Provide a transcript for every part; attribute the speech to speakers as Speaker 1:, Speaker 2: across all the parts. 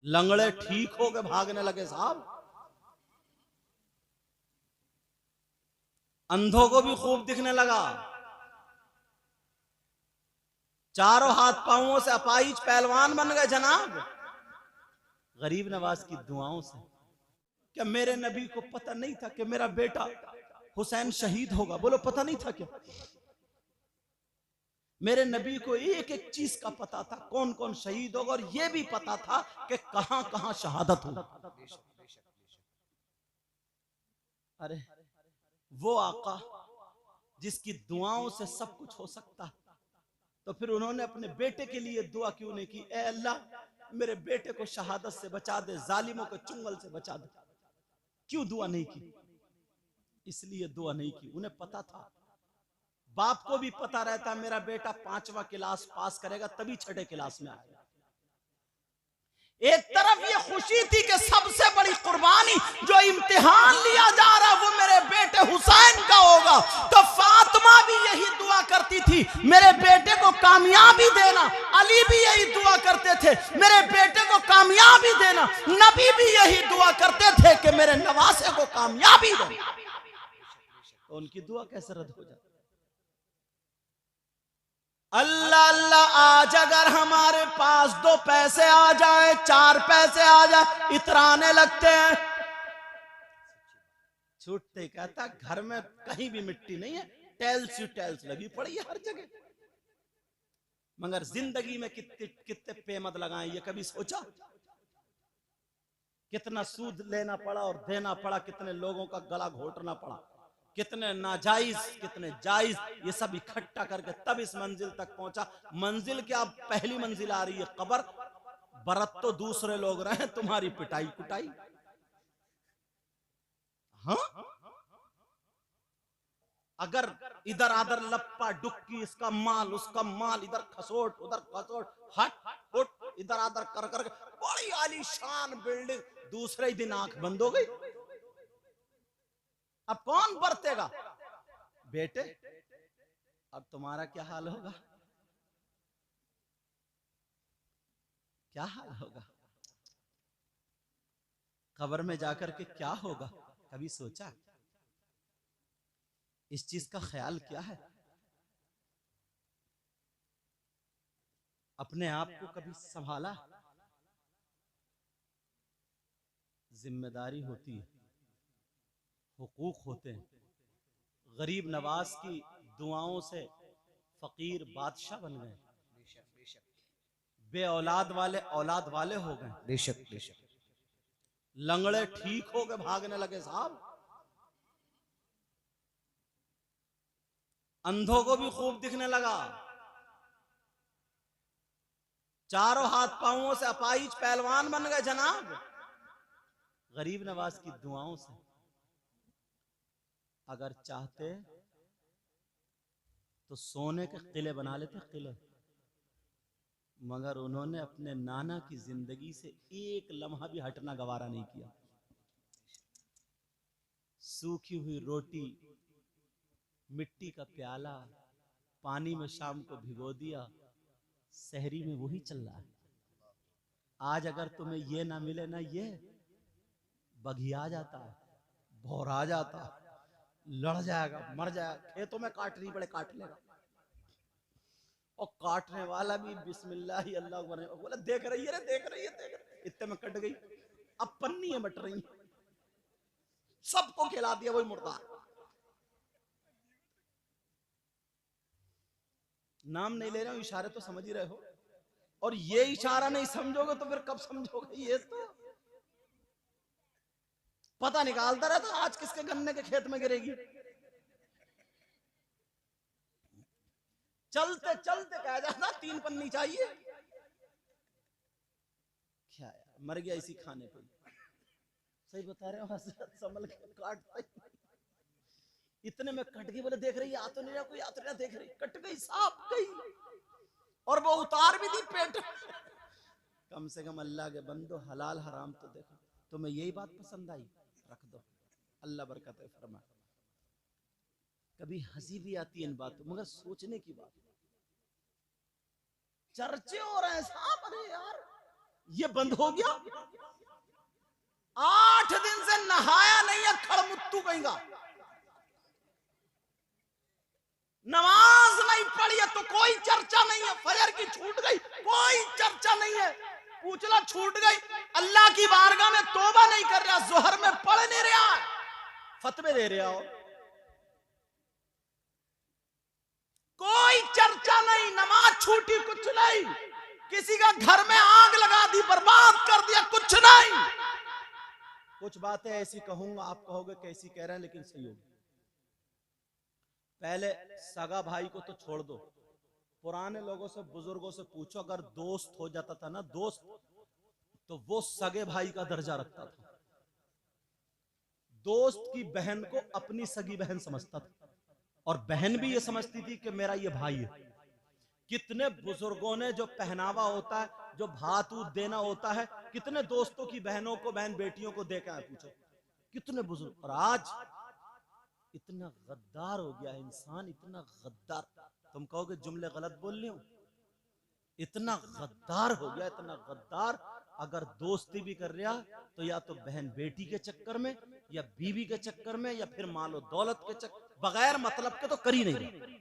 Speaker 1: लंगड़े ठीक हो के भागने लगे साहब। अंधों को भी खूब दिखने लगा। चारों हाथ पांवों से अपाहिज पहलवान बन गए जनाब, गरीब नवाज की दुआओं से। क्या मेरे नबी को पता नहीं था कि मेरा बेटा हुसैन शहीद होगा? बोलो पता नहीं था क्या? मेरे नबी को एक एक चीज का पता था, कौन कौन शहीद होगा, और यह भी पता था कि कहां कहां शहादत होगी। अरे वो आका जिसकी दुआओं से सब कुछ हो सकता है, तो फिर उन्होंने अपने बेटे के लिए दुआ क्यों नहीं की? ए अल्लाह मेरे बेटे को शहादत से बचा दे, जालिमों के चुंगल से बचा दे। क्यों दुआ नहीं की? इसलिए दुआ नहीं की, उन्हें पता था। बाप को भी पता रहता मेरा बेटा 5वां क्लास पास करेगा तभी 6ठे क्लास में आएगा। एक तरफ ये खुशी थी कि सबसे बड़ी कुर्बानी जो इम्तिहान लिया जा रहा वो मेरे बेटे हुसैन का होगा, तो फातिमा भी यही दुआ करती थी मेरे बेटे को कामयाबी देना। अली भी यही दुआ करते थे मेरे बेटे को कामयाबी देना। नबी भी यही दुआ करते थे कि मेरे नवासे को कामयाबी देना। तो उनकी दुआ कैसे रद्द हो जाती? अल्लाह अल्लाह, आज अगर हमारे पास 2 पैसे आ जाए, 4 पैसे आ जाए, इतराने लगते हैं। छूटते कहता घर में कहीं भी मिट्टी नहीं है, टाइल्स ही टाइल्स लगी पड़ी है हर जगह। मगर जिंदगी में कितने कितने पेमद लगाए, ये कभी सोचा? कितना सूद लेना पड़ा और देना पड़ा, कितने लोगों का गला घोटना पड़ा, कितने नाजायज कितने जायज, ये सब इकट्ठा करके तब इस मंजिल तक पहुंचा। मंजिल क्या, पहली मंजिल आ रही है कब्र, बरत तो दूसरे लोग रहे, तुम्हारी पिटाई कुटाई। हाँ, अगर इधर आधर लप्पा डुक्की, इसका माल उसका माल, इधर खसोट उधर खसोट, हट उठ इधर आधर कर कर बड़ी आलीशान बिल्डिंग, दूसरे ही दिन आंख बंद हो गई। अब कौन बरतेगा? बेटे अब तुम्हारा क्या हाल होगा? क्या हाल होगा? कब्र में जाकर के क्या होगा? कभी सोचा? इस चीज का ख्याल क्या है? अपने आप को कभी संभाला? जिम्मेदारी होती है, हुकूक होते हैं। गरीब नवाज की दुआओं से फकीर बादशाह बन गए, बे औलाद वाले औलाद वाले हो गए।
Speaker 2: बेशक बेशक।
Speaker 1: लंगड़े ठीक हो के भागने लगे साहब। अंधों को भी खूब दिखने लगा। चारों हाथ पांवों से अपाहिज पहलवान बन गए जनाब, गरीब नवाज की दुआओं से। अगर चाहते तो सोने के किले बना लेते, किले। मगर उन्होंने अपने नाना की जिंदगी से एक लम्हा भी हटना गवारा नहीं किया। सूखी हुई रोटी, मिट्टी का प्याला, पानी में शाम को भिगो दिया, शहरी में वही चल रहा है। आज अगर तुम्हें ये ना मिले ना, ये बघिया जाता है, भौरा जाता है, लड़ जाएगा, मर जाएगा, खेतों में काटनी पड़े काट लेगा। और काटने वाला भी बिस्मिल्लाह ही अल्लाह अकबर बोला, देख रही है रे, देख रही है, देख रही है। इतने में कट गई, अब पन्नी है बट रही, सबको खिला दिया वही मुर्दा। नाम नहीं ले रहा हूं, इशारे तो समझ ही रहे हो। और ये इशारा नहीं समझोगे तो फिर कब समझोगे? ये तो पता निकालता रहता आज किसके गन्ने के खेत में गिरेगी। चलते चलते कह जाता 3 पन्नी चाहिए। क्या यार, मर गया इसी खाने पे। सही बता रहे हो हजरत, संभल के काटता ही। इतने में कट गई, बोले देख रही आ तो नहीं रहा कोई, आ तो नहीं देख रही, कट गई सांप गई। और वो उतार भी दी पेट। कम से कम अल्लाह के बंदो हलाल हराम तो देखो। तुम्हें यही बात पसंद आई, रख दो, अल्लाह बरकत फरमा। कभी हंसी भी आती है इन बातों, मगर सोचने की बात। चर्चे हो रहे हैं साहब, अरे यार ये बंद हो गया। 8 दिन से नहाया नहीं है, खड़मुत्तू कहेगा। नमाज नहीं पढ़ी है तो कोई चर्चा नहीं है। फजर की छूट गई, कोई चर्चा नहीं है। पूछना छूट गई, अल्लाह की बारगाह में तौबा नहीं कर रहा, जोहर में पढ़ नहीं रहा, फतवे दे रहा हो। कोई चर्चा नहीं, नमाज छूटी कुछ नहीं, किसी का घर में आग लगा दी, बर्बाद कर दिया, कुछ नहीं। कुछ बातें ऐसी कहूंगा, आप कहोगे कैसी कह रहे हैं, लेकिन सही होगी। पहले सगा भाई को तो छोड़ दो, पुराने लोगों से, बुजुर्गों से पूछो, अगर दोस्त हो जाता था ना दोस्त, तो वो सगे भाई का दर्जा रखता था। दोस्त की बहन को अपनी सगी बहन समझता था, और बहन भी ये समझती थी कि मेरा ये भाई है। कितने बुजुर्गों ने जो पहनावा होता है, जो भात ऊत देना होता है, कितने दोस्तों की बहनों को, बहन बेटियों को देखा है, पूछो कितने बुजुर्ग। और आज इतना गद्दार हो गया है इंसान, इतना गद्दार, तुम कहोगे जुमले गलत बोल रही हूं, इतना गद्दार हो गया, इतना गद्दार। अगर दोस्ती भी कर रहा तो या तो बहन बेटी के चक्कर में, या बीवी के चक्कर में, या फिर मालो दौलत के चक्कर, बगैर मतलब के तो कर ही नहीं रहा।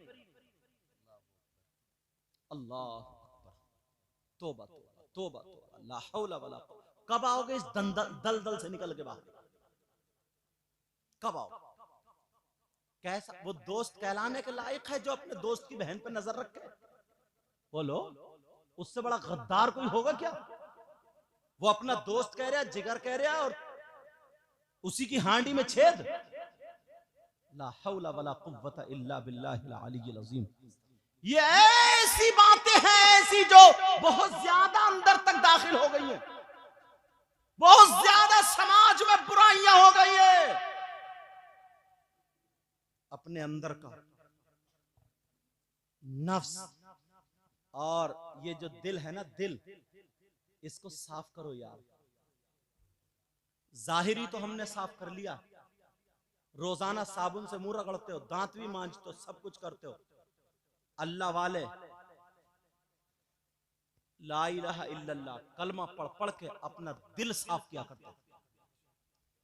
Speaker 1: अल्लाह तौबा तौबा तौबा तौबा, ला हौला वला कुव्वता। कब आओगे इस दलदल से निकल के बाहर? कब आओ? कैसा वो दोस्त कहलाने के लायक है जो अपने दोस्त की बहन पर नजर रखे? बोलो, उससे बड़ा गद्दार कोई होगा क्या? वो अपना दोस्त कह रहा है, जिगर कह रहा है, और उसी की हांडी में छेद। ला हौला वला कुव्वता इल्ला बिल्लाहिल अलीय्यिल अज़ीम। ये ऐसी बातें हैं, ऐसी जो बहुत ज्यादा अंदर तक दाखिल हो गई हैं, बहुत ज्यादा समाज में बुराइयां हो गई है। अपने अंदर का नफ्स और ये जो दिल है ना, दिल, इसको साफ करो यार। जाहिरी तो हमने साफ कर लिया, रोजाना साबुन से मुंह रगड़ते हो, दांत भी मांजते हो, सब कुछ करते हो। अल्लाह वाले ला इलाहा इल्लल्लाह कलमा पढ़ पढ़ के अपना दिल साफ किया करते थे।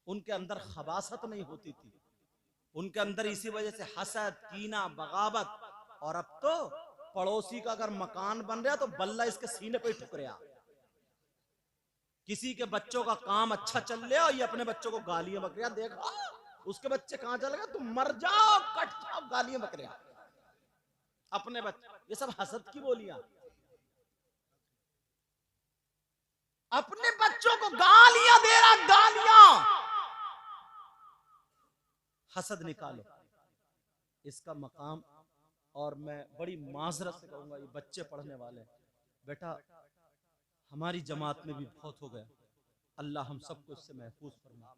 Speaker 1: उनके अंदर खबासत नहीं होती थी, उनके अंदर इसी वजह से हसद, कीना, बगावत। और अब तो पड़ोसी का अगर मकान बन रहा तो बल्ला इसके सीने पे ठुक रहा। किसी के बच्चों का काम अच्छा चल रहा और ये अपने बच्चों को गालियां बक रहा, देखा उसके बच्चे कहां चल गए, तुम मर जाओ, कट जाओ, गालियां बक रहा अपने बच्चे। ये सब हसद की बोलियां, अपने बच्चों को गालियां दे रहा, गालियां। हसद निकालो इसका मकाम। और मैं बड़ी माजरत से कहूंगा, ये बच्चे पढ़ने वाले बेटा, हमारी जमात में भी बहुत हो गया, अल्लाह हम सबको इससे महफूज फरमाए।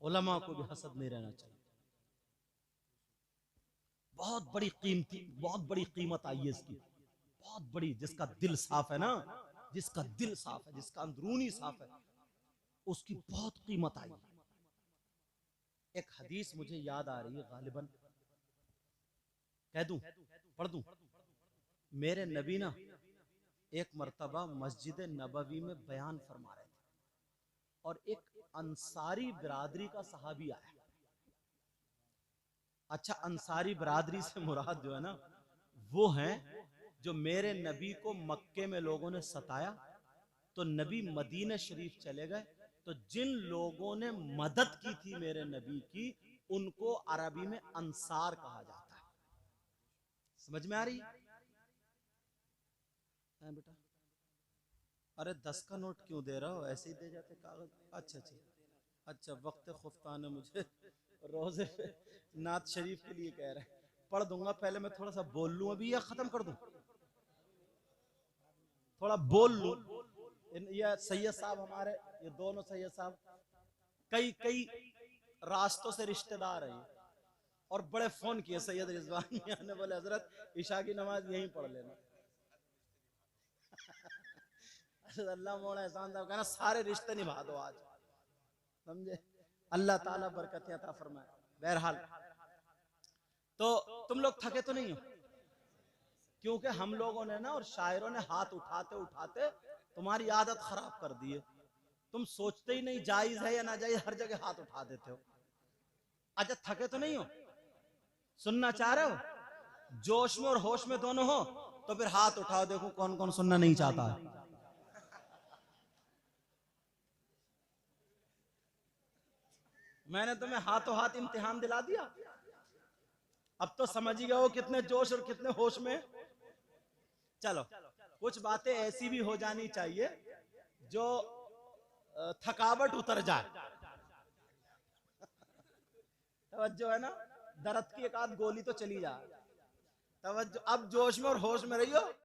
Speaker 1: उलमा को भी हसद नहीं रहना चाहिए। बहुत बड़ी कीमती, बहुत बड़ी कीमत आई है इसकी, बहुत बड़ी। जिसका दिल साफ है ना, जिसका दिल साफ है, जिसका अंदरूनी साफ है, उसकी बहुत कीमत आई। एक हदीस मुझे याद आ रही है, गालिबन कह दूं, पढ़ दूं। मेरे नबी ना एक मर्तबा मस्जिद नबवी में बयान फरमा रहे थे, और एक अंसारी बिरादरी का सहाबी आया। अच्छा, अंसारी बिरादरी से मुराद जो है ना, वो हैं जो मेरे नबी को मक्के में लोगों ने सताया, तो नबी मदीना शरीफ चले गए, तो जिन लोगों ने मदद की थी मेरे नबी की, उनको अरबी में अंसार कहा जाता है। समझ में आ रही है बेटा? अरे 10 का नोट क्यों दे रहा हो, ऐसे ही दे जाते कागज। अच्छा अच्छा अच्छा, वक्त खुफ्ता ने मुझे रोजे नात शरीफ के लिए कह रहे हैं, पढ़ दूंगा। पहले मैं थोड़ा सा बोल लूं अभी, या खत्म कर दूं? थोड़ा बोल लूं। ये सैयद साहब हमारे, ये दोनों सैयद साहब कई कई रास्तों से रिश्तेदार हैं, और बड़े फोन किए सैयद रिजवान मियां ने, बोले हजरत इशा की नमाज यहीं पढ़ लेना। अल्लाह मोड़ा एहसान साहब कहना, सारे रिश्ते निभा दो आज, समझे? अल्लाह ताला बरकत अता फरमाए। बहरहाल, तो तुम लोग थके तो नहीं हो? क्योंकि हम लोगों ने ना, और शायरों ने हाथ उठाते उठाते तुम्हारी आदत खराब कर दी है। तुम सोचते ही नहीं जायज है या ना जायज, हर जगह हाथ उठा देते हो। अच्छा थके तो नहीं हो? सुनना चाह रहे हो? जोश में और होश में दोनों हो तो फिर हाथ उठाओ, देखो कौन कौन सुनना नहीं चाहता है। मैंने तुम्हें हाथों हाथ इम्तिहान दिला दिया। अब तो समझ ही गए हो कितने जोश और कितने होश में। चलो कुछ बातें ऐसी भी हो जानी चाहिए जो थकावट उतर जाए। तवज्जो है ना? दर्द की एक आध गोली तो चली जाए। तवज्जो, अब जोश में और होश में रहियो।